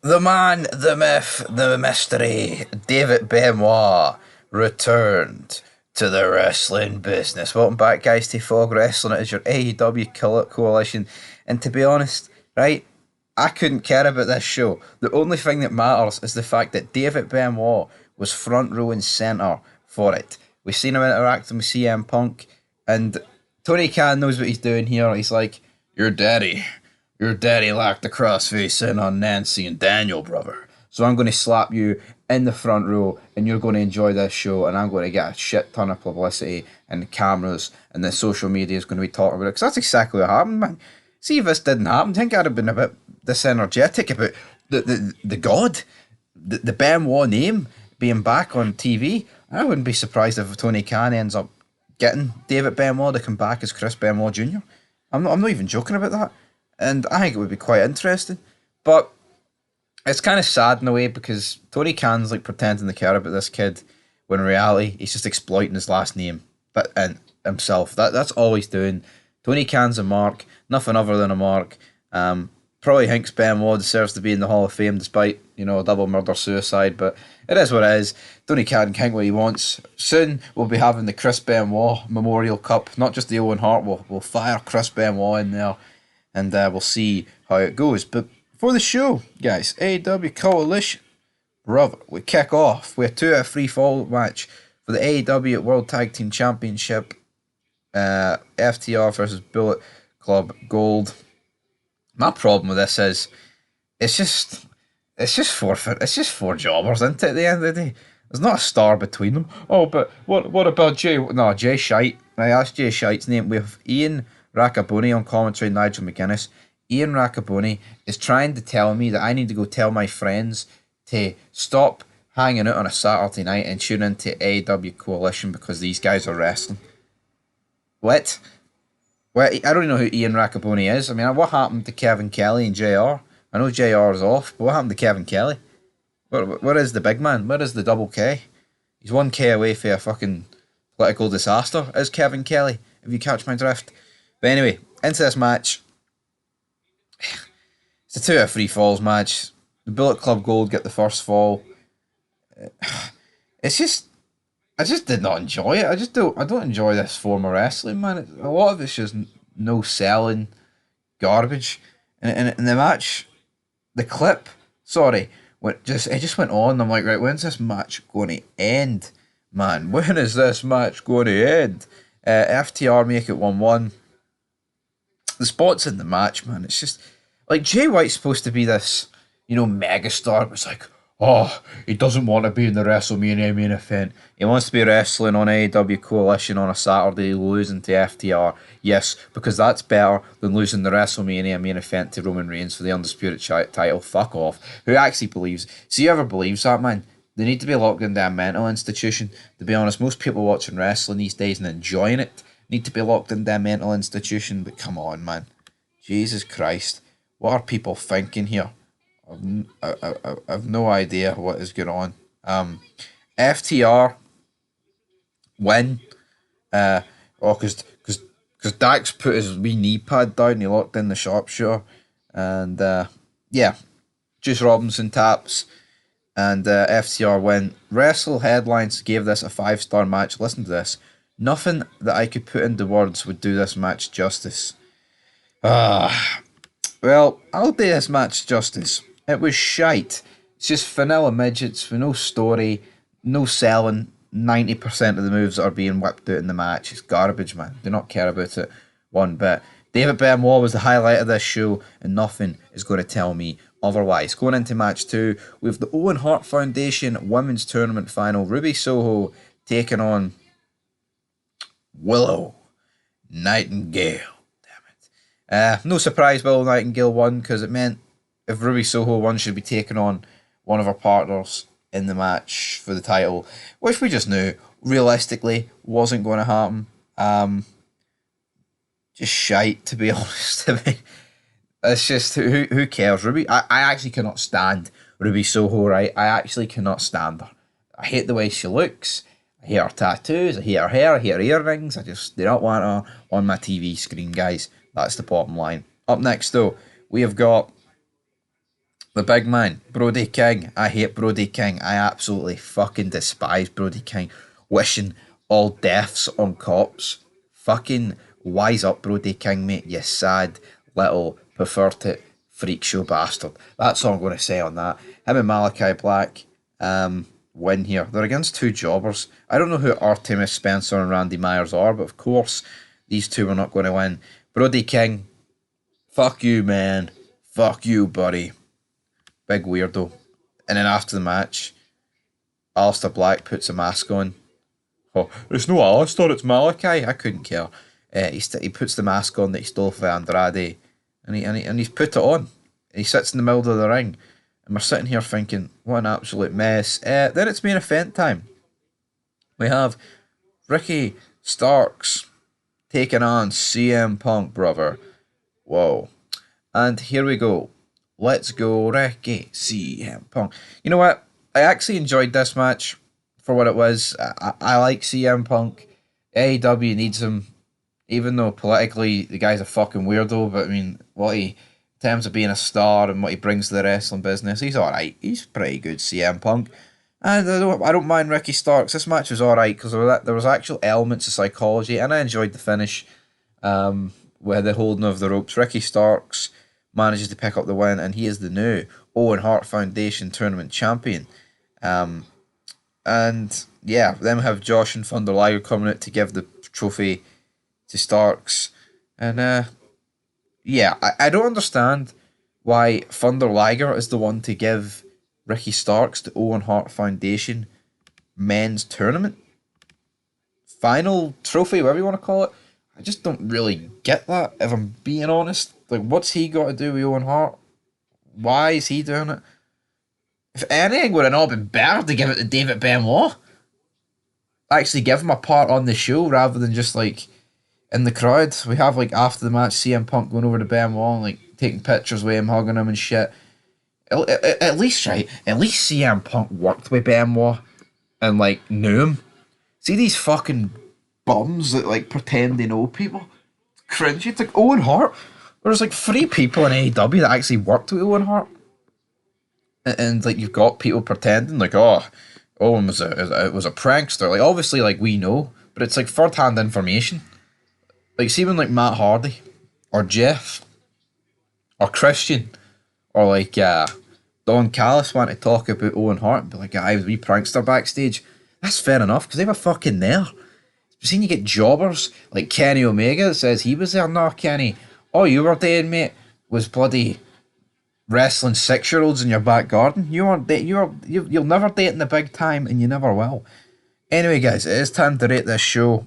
The man, the myth, the mystery, David Benoit returned to the wrestling business. Welcome back, guys, to Fog Wrestling. It is your AEW Coalition. And to be honest, right, I couldn't care about this show. The only thing that matters is the fact that David Benoit was front row and centre for it. We've seen him interacting with CM Punk, and Tony Khan knows what he's doing here. He's like, your daddy lacked the crossface in on Nancy and Daniel, brother. So I'm going to slap you in the front row and you're going to enjoy this show, and I'm going to get a shit ton of publicity and cameras, and the social media is going to be talking about it. Because that's exactly what happened, man. See, if this didn't happen, I think I'd have been a bit disenergetic about the god, the Benoit name being back on TV. I wouldn't be surprised if Tony Khan ends up getting David Benoit to come back as Chris Benoit Jr. I'm not even joking about that. And I think it would be quite interesting. But it's kind of sad in a way, because Tony Khan's like pretending to care about this kid when in reality he's just exploiting his last name and himself. That's all he's doing. Tony Khan's a mark, nothing other than a mark. Probably thinks Benoit deserves to be in the Hall of Fame despite, a double murder suicide, but it is what it is. Tony Khan can think what he wants. Soon we'll be having the Chris Benoit Memorial Cup, not just the Owen Hart. We'll fire Chris Benoit in there, and we'll see how it goes. But for the show, guys, AEW Coalition, brother, we kick off with a 2 out of 3 fall match for the AEW World Tag Team Championship. FTR versus Bullet Club Gold. My problem with this is it's just four jobbers, isn't it, at the end of the day? There's not a star between them. Oh, but what about Jay? No, Jay Shite. I asked Jay Shite's name. We have Ian Rackaboni on commentary, Nigel McGuinness. Ian Rackaboni is trying to tell me that I need to go tell my friends to stop hanging out on a Saturday night and tune into AEW Coalition because these guys are wrestling. What? Well, I don't even know who Ian Rackaboni is. I mean, what happened to Kevin Kelly and JR? I know JR is off, but what happened to Kevin Kelly? Where is the big man? Where is the double K? He's 1K away from a fucking political disaster, is Kevin Kelly, if you catch my drift. But anyway, into this match. It's a 2 out of 3 falls match. The Bullet Club Gold get the first fall. It's just, I just did not enjoy it. I don't enjoy this form of wrestling, man. A lot of it's just no selling garbage. And the match, the clip, sorry, it just went on. I'm like, right, when's this match going to end, man? When is this match going to end? FTR make it 1-1. The spots in the match, man, it's just like Jay White's supposed to be this, megastar. It's like, oh, he doesn't want to be in the WrestleMania main event. He wants to be wrestling on AEW Coalition on a Saturday, losing to FTR. Yes, because that's better than losing the WrestleMania main event to Roman Reigns for the Undisputed title. Fuck off. Who actually believes? See, whoever believes that, man, they need to be locked into a mental institution. To be honest, most people watching wrestling these days and enjoying it need to be locked into a mental institution. But come on, man. Jesus Christ. What are people thinking here? I've no idea what is going on. FTR win. Because Dax put his wee knee pad down and he locked in the sharpshooter. And Juice Robinson taps. And FTR win. Wrestle Headlines gave this a 5-star match. Listen to this. Nothing that I could put into words would do this match justice. Well, I'll do this match justice. It was shite. It's just vanilla midgets with no story, no selling. 90% of the moves that are being whipped out in the match. It's garbage, man. Do not care about it one bit. David Benoit was the highlight of this show, and nothing is going to tell me otherwise. Going into match 2, we have the Owen Hart Foundation Women's Tournament Final. Ruby Soho taking on Willow Nightingale. No surprise Willow Nightingale won, because it meant if Ruby Soho won, she'd be taking on one of her partners in the match for the title, which we just knew realistically wasn't going to happen. Just shite, to be honest. I mean, it's just, who cares? Ruby, I actually cannot stand Ruby Soho, right? I actually cannot stand her. I hate the way she looks. I hate her tattoos. I hate her hair. I hate her earrings. I just do not want her on my TV screen, guys. That's the bottom line. Up next, though, we have got The big man, Brody King. I hate Brody King. I absolutely fucking despise Brody King. Wishing all deaths on cops. Fucking wise up, Brody King, mate. You sad little perverted freak show bastard. That's all I'm going to say on that. Him and Malachi Black win here. They're against two jobbers. I don't know who Artemis Spencer and Randy Myers are, but of course these two are not going to win. Brody King, fuck you, man. Fuck you, buddy. Big weirdo. And then after the match, Alistair Black puts a mask on. Oh, it's no Alistair, it's Malachi. I couldn't care. He puts the mask on that he stole from Andrade, and he's put it on. And he sits in the middle of the ring, and we're sitting here thinking, what an absolute mess. Then it's main event time. We have Ricky Starks taking on CM Punk, brother. Whoa. And here we go. Let's go, Ricky, CM Punk. You know what? I actually enjoyed this match for what it was. I like CM Punk. AEW needs him, even though politically the guy's a fucking weirdo. But I mean, in terms of being a star and what he brings to the wrestling business, he's alright. He's pretty good, CM Punk. And I don't mind Ricky Starks. This match was alright because there was actual elements of psychology, and I enjoyed the finish with the holding of the ropes. Ricky Starks manages to pick up the win, and he is the new Owen Hart Foundation Tournament Champion. And yeah, then we have Josh and Thunder Liger coming out to give the trophy to Starks. And yeah, I don't understand why Thunder Liger is the one to give Ricky Starks the Owen Hart Foundation men's tournament final trophy, whatever you want to call it. I just don't really get that, if I'm being honest. Like, what's he got to do with Owen Hart? Why is he doing it? If anything, would it not been better to give it to David Benoit? Actually give him a part on the show rather than just like in the crowd. We have like after the match CM Punk going over to Benoit and like taking pictures with him, hugging him and shit. At least CM Punk worked with Benoit and like knew him. See these fucking bums that like pretend they know people? It's cringy. It's like Owen Hart. There's like 3 people in AEW that actually worked with Owen Hart. And like you've got people pretending like, oh, Owen was a prankster. Like obviously like we know, but it's like third hand information. Like see when like Matt Hardy or Jeff or Christian or like Don Callis want to talk about Owen Hart and be like, I was a wee prankster backstage. That's fair enough because they were fucking there. You've seen you get jobbers like Kenny Omega that says he was there. No, Kenny, all you were doing, mate, was bloody wrestling 6-year-olds in your back garden. You'll never date in the big time, and you never will. Anyway, guys, it is time to rate this show.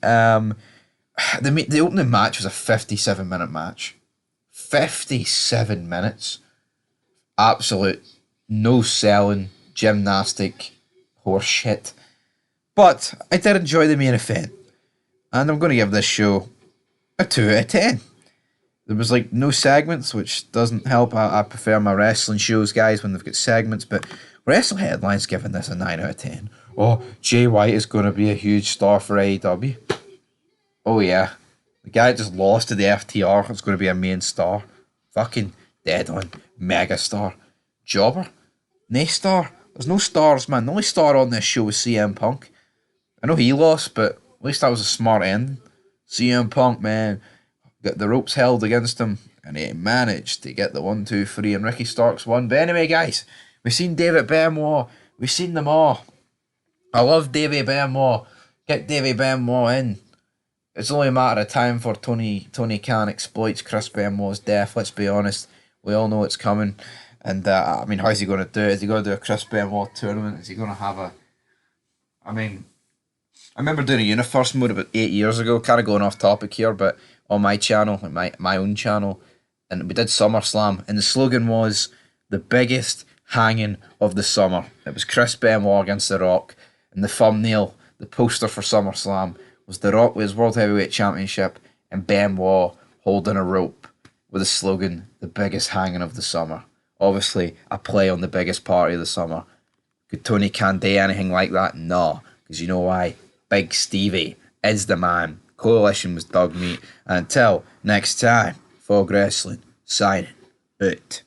The opening match was a 57-minute match. 57 minutes. Absolute no selling gymnastic horse shit. But I did enjoy the main event, and I'm going to give this show a 2 out of 10. There was like no segments, which doesn't help. I prefer my wrestling shows, guys, when they've got segments, but Wrestle Headline's giving this a 9 out of 10. Oh, Jay White is going to be a huge star for AEW. Oh yeah. The guy that just lost to the FTR is going to be a main star. Fucking dead on. Mega star. Jobber. No star. There's no stars, man. The only star on this show was CM Punk. I know he lost, but at least that was a smart ending. CM Punk, man, got the ropes held against him, and he managed to get the 1, 2, 3, and Ricky Starks won. But anyway, guys, we've seen David Benoit. We've seen them all. I love David Benoit. Get David Benoit in. It's only a matter of time for Tony Khan exploits Chris Benoit's death. Let's be honest. We all know it's coming. And, I mean, how's he going to do it? Is he going to do a Chris Benoit tournament? Is he going to have a... I mean, I remember doing a Universe mode about 8 years ago. Kind of going off topic here, but on my channel, my own channel. And we did SummerSlam. And the slogan was, the biggest hanging of the summer. It was Chris Benoit against The Rock. And the thumbnail, the poster for SummerSlam, was The Rock with his World Heavyweight Championship and Benoit holding a rope with the slogan, the biggest hanging of the summer. Obviously, a play on the biggest party of the summer. Could Tony Khan do anything like that? No, because you know why? Big Stevie is the man. Coalition was dog meat. And until next time, Fog Wrestling, signing out.